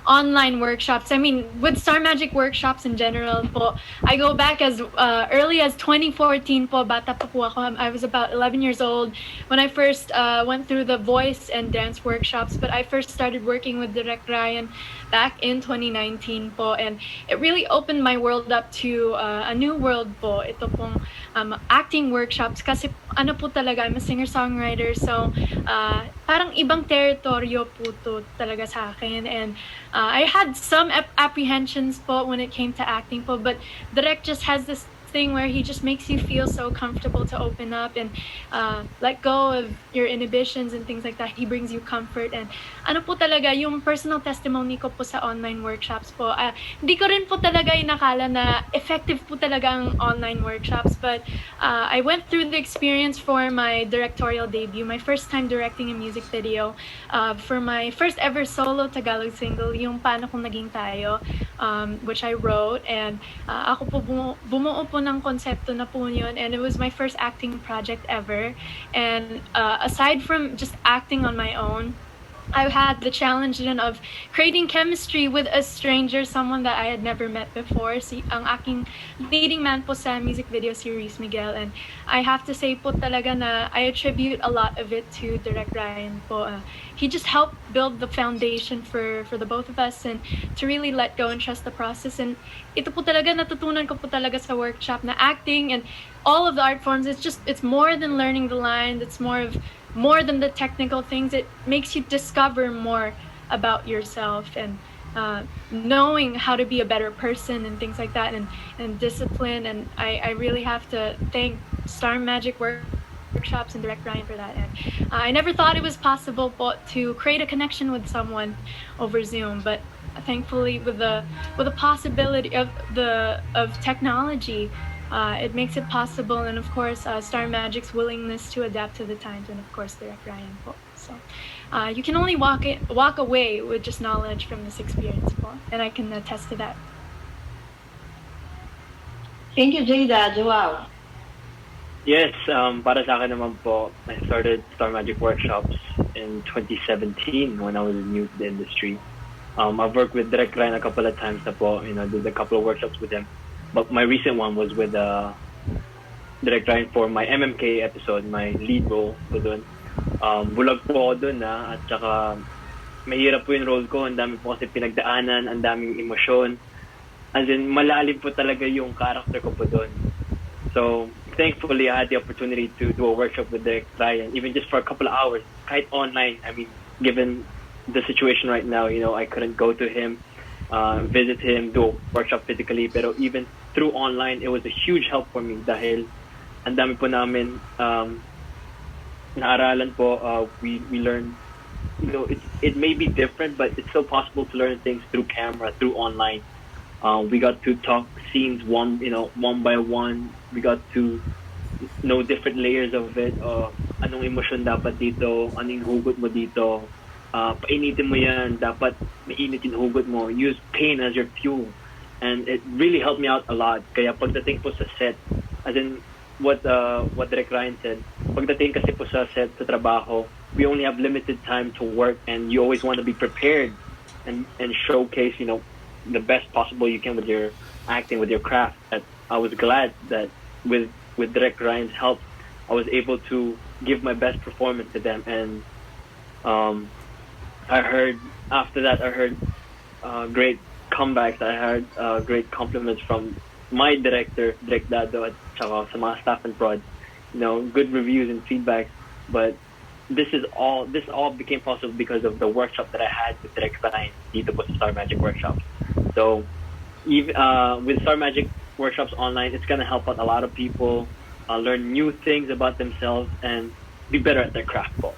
online workshops. I mean, with Star Magic workshops in general po, I go back as early as 2014 po. Bata pa po ako. I was about 11 years old when I first went through the voice and dance workshops. But I first started working with Direct Ryan back in 2019 po. And it really opened my world up to a new world po. Ito pong acting workshops. Kasi ano po talaga, I'm a singer-songwriter. So, parang ibang teritoryo po to talaga sa akin. And I had some apprehensions po when it came to acting po, but Direct just has this thing where he just makes you feel so comfortable to open up and let go of your inhibitions and things like that. He brings you comfort. And ano po talaga, yung personal testimony ko po sa online workshops po, hindi ko rin po talaga inakala na effective po talaga ang online workshops. But I went through the experience for my directorial debut, my first time directing a music video, for my first ever solo Tagalog single, yung Paano Kung Naging Tayo, which I wrote. And ako po bumuo po ng konsepto na po yun, and it was my first acting project ever. And aside from just acting on my own, I had the challenge then of creating chemistry with a stranger, someone that I had never met before. Ang aking leading man po sa music video si Reese Miguel, and I have to say po talaga na I attribute a lot of it to Direct Ryan po. He just helped build the foundation for the both of us, and to really let go and trust the process. And ito po talaga natutunan ko po talaga sa workshop na acting and all of the art forms, it's more than learning the lines. It's more than the technical things. It makes you discover more about yourself and knowing how to be a better person and things like that, and discipline. And I really have to thank Star Magic workshops and Direct Ryan for that. And I never thought it was possible to create a connection with someone over Zoom, but thankfully with the possibility of technology, it makes it possible. And of course, Star Magic's willingness to adapt to the times, and of course Direct Ryan po. So you can only walk away with just knowledge from this experience po, and I can attest to that. Thank you, Jayda. Joao. Yes, para sa akin naman po, I started Star Magic workshops in 2017 when I was new to the industry. I've worked with Direct Ryan a couple of times na po, did a couple of workshops with him. But my recent one was with Direct Ryan for my MMK episode, my lead role po doon. Bulag po ako doon at saka mahirap po yung role ko, ang dami po kasi pinagdaanan, ang daming emosyon. As in, malalim po talaga yung character ko po doon. So, thankfully, I had the opportunity to do a workshop with Direct Ryan, even just for a couple of hours, kahit online. I mean, given the situation right now, I couldn't go to him, visit him, do a workshop physically, pero even through online, it was a huge help for me dahil ang dami po namin naaralan po. We learned, it may be different, but it's still possible to learn things through camera, through online. We got to talk scenes one by one. We got to know different layers of it. Anong emosyon dapat dito? Anong hugot mo dito? Painitin mo yan. Dapat mainit yung hugot mo. Use pain as your fuel. And it really helped me out a lot. Kaya pagdating po sa set, as in what Direct Ryan said, pagdating kasi po sa set, sa trabaho, we only have limited time to work, and you always want to be prepared and showcase, the best possible you can with your acting, with your craft. And I was glad that with Direct Ryan's help, I was able to give my best performance to them. And after that, I heard great comebacks. I heard great compliments from my director, Direk Dado, at saka sa mga staff and prod. Good reviews and feedback. But this all became possible because of the workshop that I had with Direk Ryan dito po sa Star Magic workshops. So, even with Star Magic workshops online, it's gonna help out a lot of people learn new things about themselves and be better at their craft po.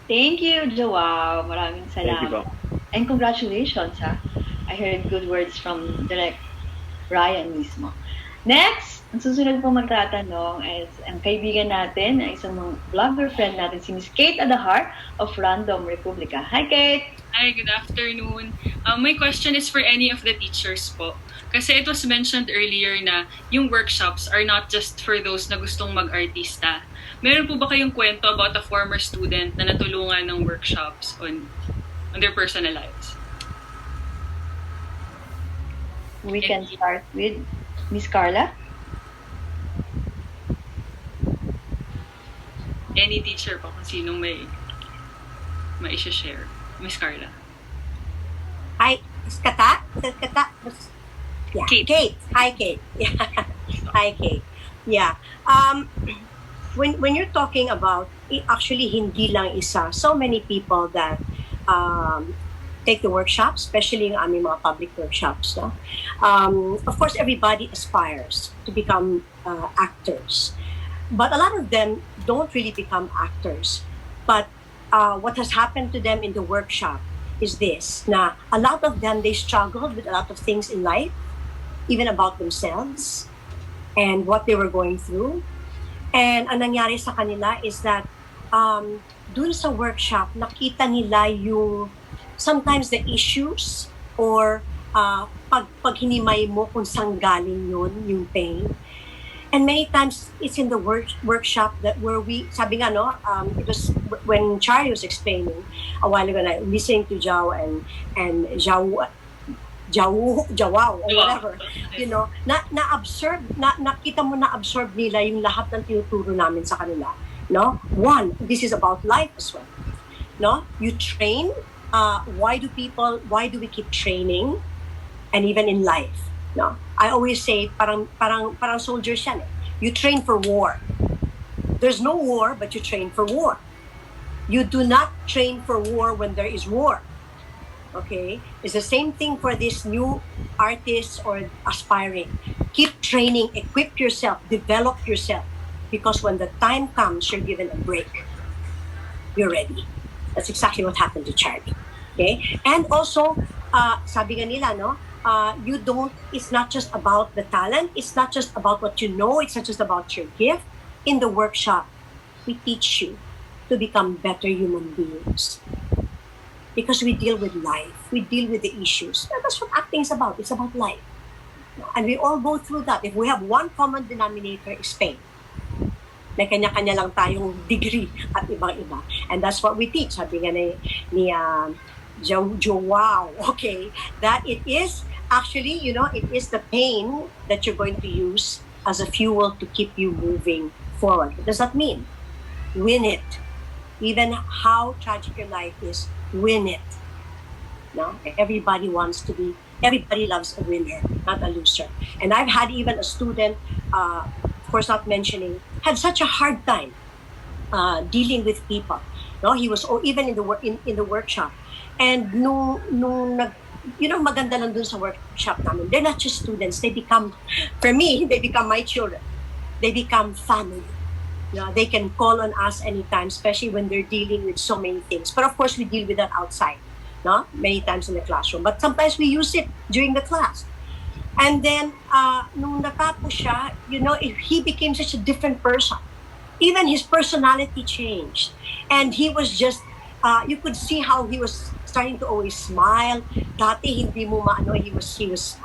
Thank you, Joao. Maraming salamat. Thank you po. And congratulations, ha. I heard good words from Direct Ryan mismo. Next, ang susunod po magtatanong is ang kaibigan natin, isang mga vlogger friend natin, si Miss Kate Adahar of Random Republica. Hi, Kate! Hi, good afternoon. My question is for any of the teachers po. Kasi it was mentioned earlier na yung workshops are not just for those na gustong mag-artista. Meron po ba kayong kwento about a former student na natulungan ng workshops on on their personal lives. We can start with Miss Carla. Any teacher pa kung sinong may share. Miss Carla. Hi, is Kata? Yeah, Kate. Hi, Kate. Yeah. Hi, Kate. Yeah. When you're talking about, actually hindi lang isa, so many people that take the workshops, especially yung aming mga public workshops. No? Of course, everybody aspires to become actors. But a lot of them don't really become actors. But what has happened to them in the workshop is this, na a lot of them, they struggled with a lot of things in life, even about themselves and what they were going through. And ang nangyari sa kanila is that dun sa workshop, nakita nila yung sometimes the issues or pag hinimay mo kung saan galing yun, yung pain. And many times it's in the workshop that where we, sabi nga no, it was when Charlie was explaining a while ago, na listening to Joao and Joao or whatever, you know, nakita mo na absorb nila yung lahat ng tinuturo namin sa kanila. No? One, this is about life as well. No? You train. Why do we keep training? And even in life. No? I always say, parang soldiers yan eh. You train for war. There's no war, but you train for war. You do not train for war when there is war. Okay? It's the same thing for these new artists or aspiring. Keep training, equip yourself, develop yourself. Because when the time comes, you're given a break. You're ready. That's exactly what happened to Charlie. Okay? And also, sabi nga nila, no? It's not just about the talent. It's not just about what you know. It's not just about your gift. In the workshop, we teach you to become better human beings. Because we deal with life. We deal with the issues. That's what acting is about. It's about life. And we all go through that. If we have one common denominator, it's pain. May kanya-kanya lang tayong degree at ibang-iba. And that's what we teach. Sabi nga ni Joao, okay, that it is actually, you know, it is the pain that you're going to use as a fuel to keep you moving forward. What does that mean? Win it. Even how tragic your life is, win it. No? Everybody loves a winner, not a loser. And I've had even a student, of course not mentioning, had such a hard time dealing with people. No, he was even in the workshop. And maganda lang dun sa workshop namin. They're not just students. They become my children. They become family. You know, they can call on us anytime, especially when they're dealing with so many things. But of course, we deal with that outside, no? Many times in the classroom. But sometimes we use it during the class. And then, nung natapos siya, you know, he became such a different person. Even his personality changed. And he was just, you could see how he was starting to always smile. Dati, hindi mo maano, he was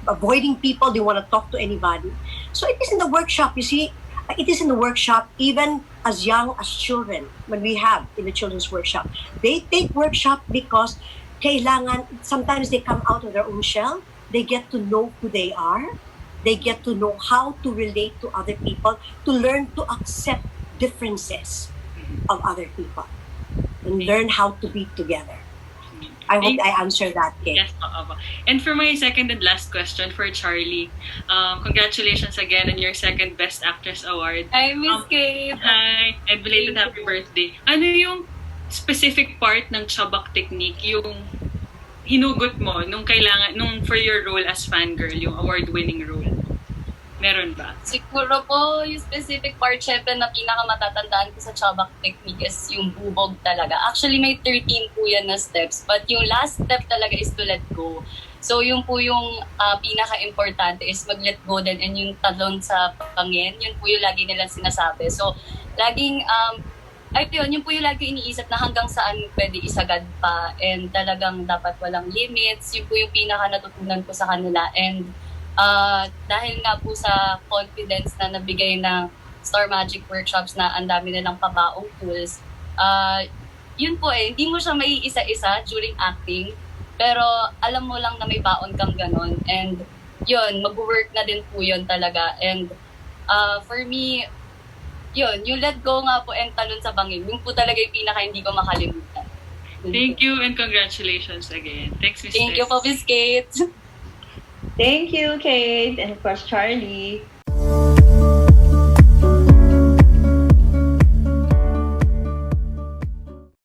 avoiding people, didn't want to talk to anybody. So it is in the workshop, you see, it is in the workshop, even as young as children, when we have in the children's workshop. They take workshop because sometimes they come out of their own shell. They get to know who they are. They get to know how to relate to other people, to learn to accept differences of other people, and learn how to be together. I hope I answered that, Kate. Yes, and for my second and last question for Charlie, congratulations again on your second Best Actress Award. Hi, Miss Kate. Hi, and belated happy birthday. Ano yung specific part ng chabak technique yung hinugot mo nung for your role as fangirl, yung award-winning role? Meron ba? Siguro po, yung specific part, syempre, na pinakamatatandaan ko sa chabak technique is yung bubog talaga. Actually, may 13 po yan na steps. But yung last step talaga is to let go. So, yung po yung pinaka-importante is mag-let go din. And yung talon sa pangin, yun po yung lagi nilang sinasabi. So, laging, yun po yung lagi iniisip na hanggang saan pwede isagad pa. And talagang dapat walang limits. Yun po yung pinaka-natutunan ko sa kanila. And dahil nga po sa confidence na nabigay ng Star Magic Workshops na ang dami nilang pabaong tools, yun po eh, hindi mo siya may isa-isa during acting. Pero alam mo lang na may baon kang ganon. And yun, mag-work na din po yun talaga. And for me, yun, yung let go nga po and talon sa bangin, yun po talaga yung pinaka hindi ko makalimutan. Thank you and congratulations again. Thanks, Miss Thank you po, Miss Kate. Thank you, Kate. And of course, Charlie.